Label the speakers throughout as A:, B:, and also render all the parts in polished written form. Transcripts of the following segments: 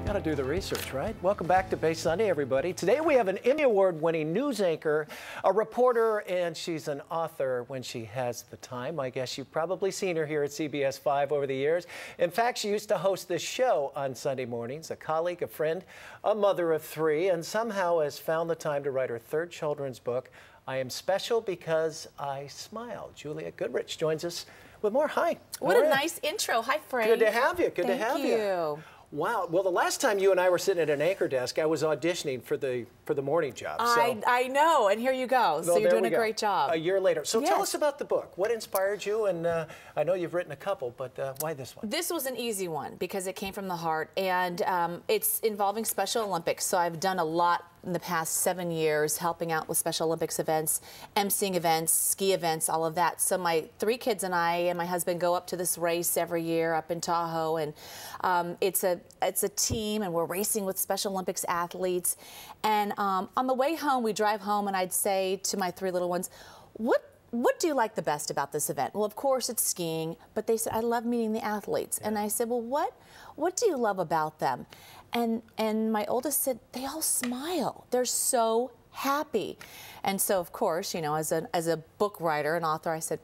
A: Got to do the research, right? Welcome back to Bay Sunday, everybody. Today we have an Emmy Award-winning news anchor, a reporter, and she's an author when she has the time. I guess you've probably seen her here at CBS 5 over the years. In fact, she used to host this show on Sunday mornings, a colleague, a friend, a mother of three, and somehow has found the time to write her third children's book, I Am Special Because I Smile. Juliette Goodrich joins us with more. Hi.
B: What a nice intro. Hi, Frank.
A: Good to have you. Good to have you.
B: Thank you.
A: Wow. Well, the last time you and I were sitting at an anchor desk, I was auditioning for the morning job. So,
B: I know, and here you go. So you're doing a great job.
A: A year later. So
B: yes.
A: Tell us about the book. What inspired you? And I know you've written a couple, but why this one?
B: This was an easy one because it came from the heart, and it's involving Special Olympics. So I've done a lot in the past 7 years helping out with Special Olympics events, emceeing events, ski events, all of that. So my 3 kids and I and my husband go up to this race every year up in Tahoe, and it's a team, and we're racing with Special Olympics athletes. And on the way home, we drive home, and I'd say to my 3 little ones, what do you like the best about this event? Well, of course, it's skiing, but they said, I love meeting the athletes. Yeah. And I said, well, what do you love about them? And my oldest said, they all smile. They're so happy. And so, of course, you know, as a book writer and author, I said,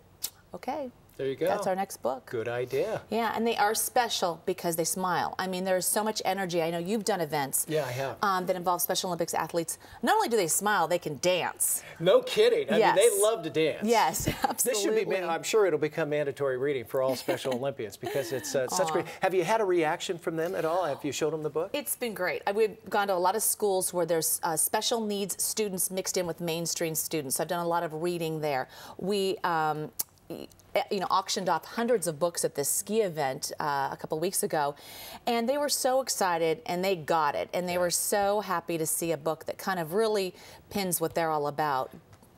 B: okay.
A: There you go.
B: That's our next book.
A: Good idea.
B: Yeah, and they are special because they smile. I mean, there's so much energy. I know you've done events.
A: Yeah, I have.
B: That involve Special Olympics athletes. Not only do they smile, they can dance.
A: No kidding. I mean, they love to dance.
B: Yes, absolutely.
A: This should be, I'm sure it'll become mandatory reading for all Special Olympians because it's such great. Have you had a reaction from them at all? Have you showed them the book? It's
B: been great. We've gone to a lot of schools where there's special needs students mixed in with mainstream students. I've done a lot of reading there. We auctioned off hundreds of books at this ski event a couple weeks ago, and they were so excited, and they got it, and they were so happy to see a book that kind of really pins what they're all about.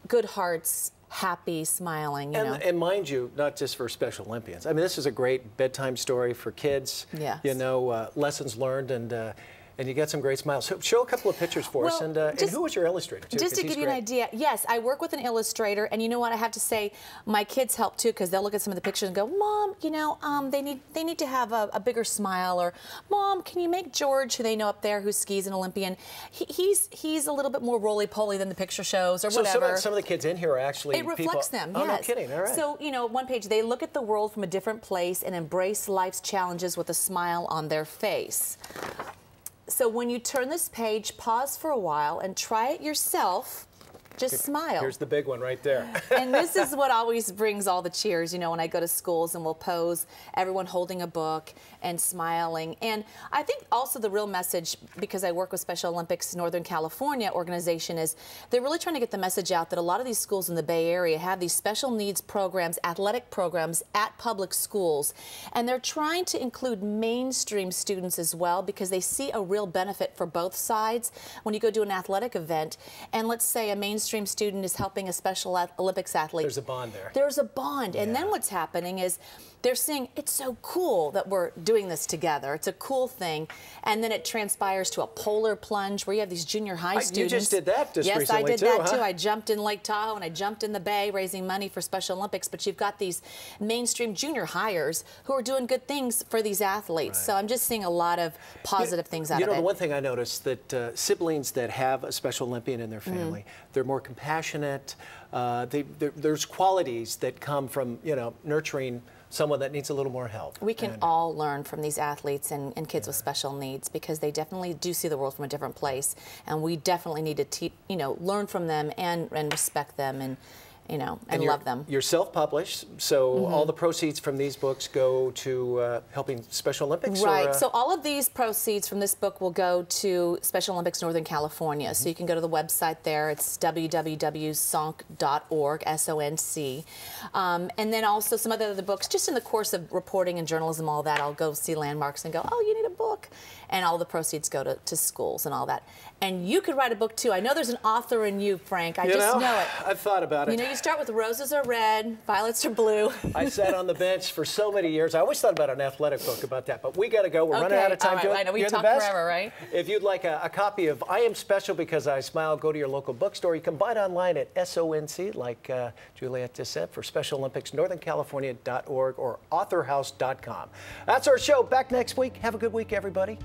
B: Good hearts, happy, smiling, you know.
A: And mind you, not just for Special Olympians. I mean, this is a great bedtime story for kids.
B: Yes.
A: You know, lessons learned, and you get some great smiles. So show a couple of pictures for us, and who was your illustrator, too?
B: Just to give you an idea, yes, I work with an illustrator, and you know what, I have to say, my kids help too, because they'll look at some of the pictures and go, Mom, you know, they need to have a bigger smile, or Mom, can you make George, who they know up there, who skis, an Olympian, he's a little bit more roly-poly than the picture shows, or whatever.
A: So some of the kids in here are actually
B: It reflects them, yes.
A: Oh, no kidding, all right.
B: So, you know, one page, they look at the world from a different place and embrace life's challenges with a smile on their face. So when you turn this page, pause for a while and try it yourself. Just smile.
A: Here's the big one right there.
B: And this is what always brings all the cheers, you know, when I go to schools and we'll pose, everyone holding a book and smiling. And I think also the real message, because I work with Special Olympics Northern California organization, is they're really trying to get the message out that a lot of these schools in the Bay Area have these special needs programs, athletic programs at public schools. And they're trying to include mainstream students as well, because they see a real benefit for both sides. When you go do an athletic event, and let's say a mainstream student is helping a Special Olympics athlete.
A: There's a bond there.
B: There's a bond. And then what's happening is they're saying, it's so cool that we're doing this together. It's a cool thing. And then it transpires to a polar plunge where you have these junior high students.
A: You just did that just recently,
B: too. Yes, I did that too.
A: Huh?
B: I jumped in Lake Tahoe and I jumped in the Bay raising money for Special Olympics. But you've got these mainstream junior hires who are doing good things for these athletes. Right. So I'm just seeing a lot of positive things out of it.
A: You know, the one thing I noticed that siblings that have a Special Olympian in their family, they're more compassionate. There's qualities that come from, you know, nurturing someone that needs a little more help.
B: We can all learn from these athletes and kids with special needs, because they definitely do see the world from a different place, and we definitely need to learn from them and respect them and love them.
A: You're self-published, so all the proceeds from these books go to helping Special Olympics?
B: Right,
A: or,
B: so all of these proceeds from this book will go to Special Olympics Northern California. So you can go to the website there. It's www.sonc.org, S-O-N-C. And then also some other books, just in the course of reporting and journalism, all that, I'll go see landmarks and go, oh, you need a book. And all the proceeds go to schools and all that. And you could write a book, too. I know there's an author in you, Frank. I just know it.
A: I've thought about it.
B: You know, you start with roses are red, violets are blue.
A: I sat on the bench for so many years. I always thought about an athletic book about that, but we got to go. We're running out of time.
B: All right, I know we talk forever, right?
A: If you'd like a copy of I Am Special Because I Smile, go to your local bookstore. You can buy it online at SONC, like Juliette just said, for Special Olympics NorthernCalifornia.org or authorhouse.com. That's our show. Back next week. Have a good week, everybody.